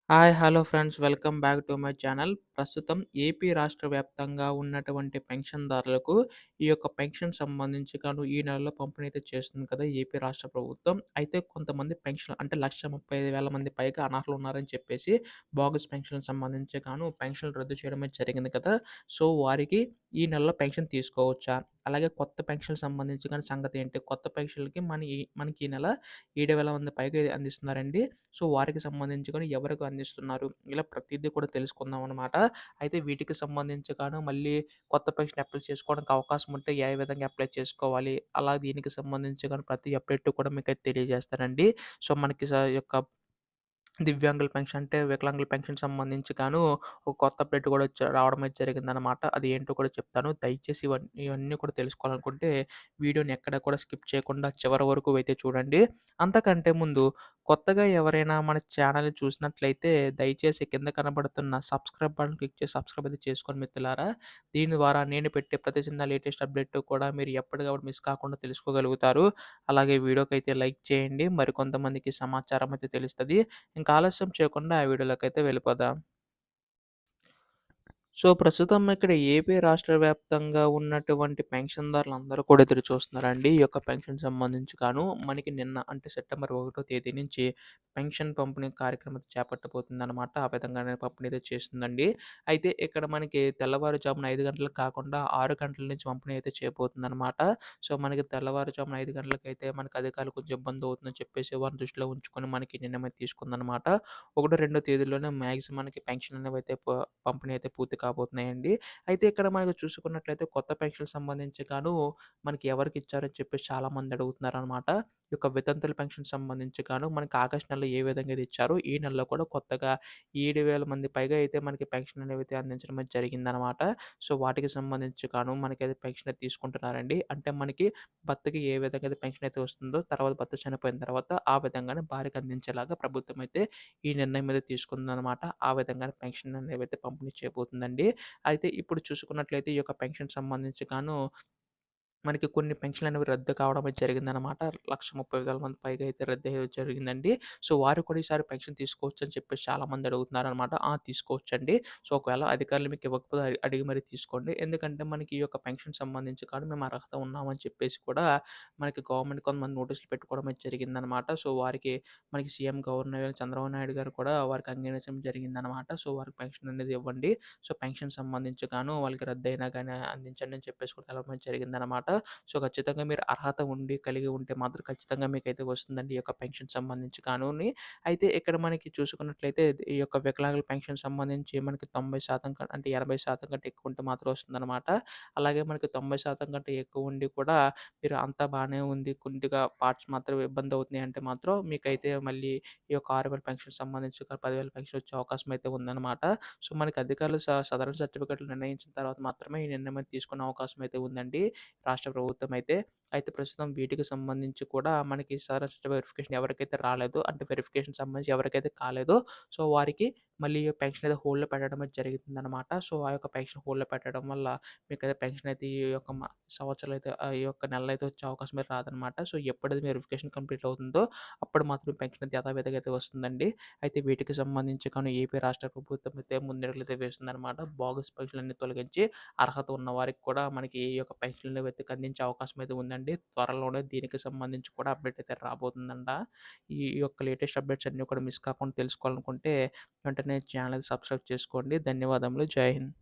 Hello friends. Welcome back to my channel. ప్రస్తుతం AP రాష్ట్ర వ్యాప్తంగా ఉన్నటువంటి పెన్షన్‌దారులకు ఈ యొక్క పెన్షన్ సంబంధించి ఈ నెలలో పంపిణీ అయితే చేస్తుంది కదా ఏపీ రాష్ట్ర ప్రభుత్వం. అయితే కొంతమంది పెన్షన్ అంటే 1,35,000 మంది పైగా అనర్హులు ఉన్నారని చెప్పేసి బోగస్ పెన్షన్‌లకు సంబంధించి పెన్షన్‌లు రద్దు చేయడం అయితే జరిగింది కదా! సో, వారికి ఈ నెలలో పెన్షన్ తీసుకోవచ్చా? అలాగే కొత్త పెన్షన్‌లకు సంబంధించి సంగతి ఏంటి? కొత్త పెన్షన్‌లకి మనకి ఈ నెల 7,000 మంది పైగా అందిస్తున్నారండి. సో, వారికి సంబంధించి ఎవరికి అందిస్తున్నారు? ఇలా ప్రతీదీ కూడా తెలుసుకుందామనమాట. అయితే వీటికి సంబంధించి మళ్ళీ కొత్త పెన్షన్ అప్లై చేసుకోవడానికి అవకాశం ఉంటే ఏ విధంగా అప్లై చేసుకోవాలి? అలా దీనికి సంబంధించి ప్రతి అప్డేట్ కూడా మీకైతే తెలియజేస్తానండి. సో, మనకి యొక్క దివ్యాంగుల పెన్షన్ అంటే వికలాంగుల పెన్షన్ సంబంధించి ఒక కొత్త అప్డేట్ కూడా రావడం అయితే జరిగిందనమాట. అది ఏంటో కూడా చెప్తాను. దయచేసి ఇవన్నీ కూడా తెలుసుకోవాలనుకుంటే వీడియోని ఎక్కడ కూడా స్కిప్ చేయకుండా చివరి వరకు అయితే చూడండి. అంతకంటే ముందు కొత్తగా ఎవరైనా మన ఛానల్‌ని చూసినట్లయితే దయచేసి కింద కనబడుతున్న సబ్స్క్రైబ్ బటన్ క్లిక్ చేసి సబ్స్క్రైబ్ అయితే చేసుకోండి మిత్రులారా. దీని ద్వారా నేను పెట్టే ప్రతి చిన్న లేటెస్ట్ అప్డేట్ కూడా మీరు ఎప్పటికప్పుడు మిస్ కాకుండా తెలుసుకోగలుగుతారు. అలాగే వీడియోకైతే లైక్ చేయండి. మరికొంతమందికి సమాచారం అయితే తెలుస్తది. ఇంకా ఆలస్యం చేయకుండా ఆ వీడియోలోకైతే వెళ్ళిపోదాం. సో, ప్రస్తుతం ఇక్కడ ఏపీ రాష్ట్ర వ్యాప్తంగా ఉన్నటువంటి పెన్షన్‌దారులందరూ కూడా ఎదురు చూస్తున్నారండి. ఈ యొక్క పెన్షన్ సంబంధించి మనకి నిన్న అంటే సెప్టెంబర్ 1 తేదీ నుంచి పెన్షన్ పంపిణీ కార్యక్రమం చేపట్టబోతుందనమాట. ఆ విధంగానే పంపిణీ అయితే చేస్తుందండి. అయితే ఇక్కడ మనకి తెల్లవారుజామున 5 గంటలకు కాకుండా 6 గంటల నుంచి పంపిణీ అయితే చేయబోతుందనమాట. సో, మనకి తెల్లవారుజామున 5 గంటలకైతే మనకి అధికారులు కొంచెం ఇబ్బందవుతుందని చెప్పేసి వారిని దృష్టిలో ఉంచుకొని మనకి నిర్ణయం అయితే తీసుకుందనమాట. 1, 2 తేదీల్లోనే మాక్సిమం మనకి పెన్షన్ అనేవైతే పంపిణీ అయితే పూర్తి కాబోతున్నాయండి. అయితే ఇక్కడ మనకు చూసుకున్నట్లయితే కొత్త పెన్షన్‌కి సంబంధించి మనకి ఎవరికిచ్చారని చెప్పేసి చాలామంది అడుగుతున్నారనమాట. ఈ యొక్క వితంతుల పెన్షన్ సంబంధించి మనకి ఆగస్ట్ నెలలో ఏ విధంగా అయితే ఇచ్చారో, ఈ నెలలో కూడా కొత్తగా 7,000 మంది పైగా అయితే మనకి పెన్షన్ అనేవైతే అందించడం అయితే జరిగిందనమాట. సో, వాటికి సంబంధించి మనకైతే పెన్షన్ అయితే తీసుకుంటున్నారండి. అంటే మనకి భర్తకి ఏ విధంగా అయితే పెన్షన్ అయితే వస్తుందో, తర్వాత భర్త చనిపోయిన తర్వాత ఆ విధంగానే భార్యకి అందించేలాగా ప్రభుత్వం అయితే ఈ నిర్ణయం అయితే తీసుకుందనమాట. ఆ విధంగానే పెన్షన్ అనేవైతే పంపిణీ చేయబోతుందండి. అయితే ఇప్పుడు చూసుకున్నట్లయితే ఈ యొక్క పెన్షన్ సంబంధించి మనకి కొన్ని పెన్షన్‌లనేవి రద్దు కావడం అయితే జరిగిందనమాట. 1,30,000 మంది పైగా అయితే రద్దయ్యేది జరిగిందండి. సో, వారు కూడా ఈసారి పెన్షన్ తీసుకోవచ్చని చెప్పేసి చాలామంది అడుగుతున్నారనమాట. తీసుకోవచ్చండి. సో, ఒకవేళ అధికారులు మీకు ఇవ్వకపోతే అడిగి మరి తీసుకోండి. ఎందుకంటే మనకి ఈ యొక్క పెన్షన్ సంబంధించి మేము అర్హత ఉన్నామని చెప్పేసి కూడా మనకి గవర్నమెంట్ కొంతమంది నోటీసులు పెట్టుకోవడం అయితే జరిగిందనమాట. సో, వారికి మనకి సీఎం గవర్నర్ చంద్రబాబు నాయుడు గారు కూడా వారికి అంగీకరించడం జరిగిందనమాట. సో, వారికి పెన్షన్ అనేది ఇవ్వండి. సో, పెన్షన్ సంబంధించి వాళ్ళకి రద్దయినా అందించండి అని చెప్పేసి కూడా తెలపడం జరిగిందనమాట. సో, ఖచ్చితంగా మీరు అర్హత కలిగి ఉంటే మాత్రం ఖచ్చితంగా మీకైతే వస్తుందండి ఈ యొక్క పెన్షన్ సంబంధించి అయితే ఇక్కడ మనకి చూసుకున్నట్లయితే ఈ యొక్క వికలాంగుల పెన్షన్ సంబంధించి మనకి 90% అంటే 80% కంటే ఎక్కువ ఉంటే మాత్రం వస్తుందనమాట. అలాగే మనకి 90% కంటే ఎక్కువ ఉండి కూడా మీరు అంతా బానే ఉంది. కొద్దిగా పార్ట్స్ మాత్రం ఇబ్బందవుతున్నాయి అంటే మాత్రం మీకైతే మళ్ళీ ఈ యొక్క 6,000 పెన్షన్ సంబంధించి 10,000 పెన్షన్ వచ్చే అవకాశం అయితే ఉందనమాట. సో, మనకి అధికారులు సదరన్ సర్టిఫికేట్‌లు నిర్ణయించిన తర్వాత మాత్రమే ఈ నిర్ణయం అయితే తీసుకునే అవకాశం అయితే ఉందండి రాష్ట్ర ప్రభుత్వం అయితే. అయితే ప్రస్తుతం వీటికి సంబంధించి కూడా మనకి సదరన్ సర్టిఫికేట్ వెరిఫికేషన్ ఎవరికైతే రాలేదో అంటే వెరిఫికేషన్ సంబంధించి ఎవరికైతే కాలేదో సో, వారికి మళ్ళీ పెన్షన్ అయితే హోల్డ్‌లో పెట్టడం అయితే జరిగిందనమాట. సో, ఆ యొక్క పెన్షన్ హోల్డ్‌లో పెట్టడం వల్ల మీకైతే పెన్షన్ అయితే ఈ యొక్క సంవత్సరాలు అయితే ఈ యొక్క నెలలైతే వచ్చే అవకాశం అయితే రాదనమాట. సో, ఎప్పుడైతే మీ వెరిఫికేషన్ కంప్లీట్ అవుతుందో అప్పుడు మాత్రం పెన్షన్ అయితే యథావిధిగా అయితే వస్తుందండి. అయితే వీటికి సంబంధించి ఏపీ రాష్ట్ర ప్రభుత్వం అయితే ముందడుగులైతే వేస్తుందనమాట. బోగస్ పెన్షన్‌లన్నీ తొలగించి అర్హత ఉన్న వారికి కూడా మనకి ఈ యొక్క పెన్షన్‌లు వెతికి అందించే అవకాశం అయితే ఉందండి. త్వరలోనే దీనికి సంబంధించి కూడా అప్డేట్ అయితే రాబోతుందంట. ఈ యొక్క లేటెస్ట్ అప్డేట్స్ అన్నీ కూడా మిస్ కాకుండా తెలుసుకోవాలనుకుంటే వెంటనే ఛానల్ సబ్స్క్రైబ్ చేసుకోండి. ధన్యవాదములు. జై హింద్.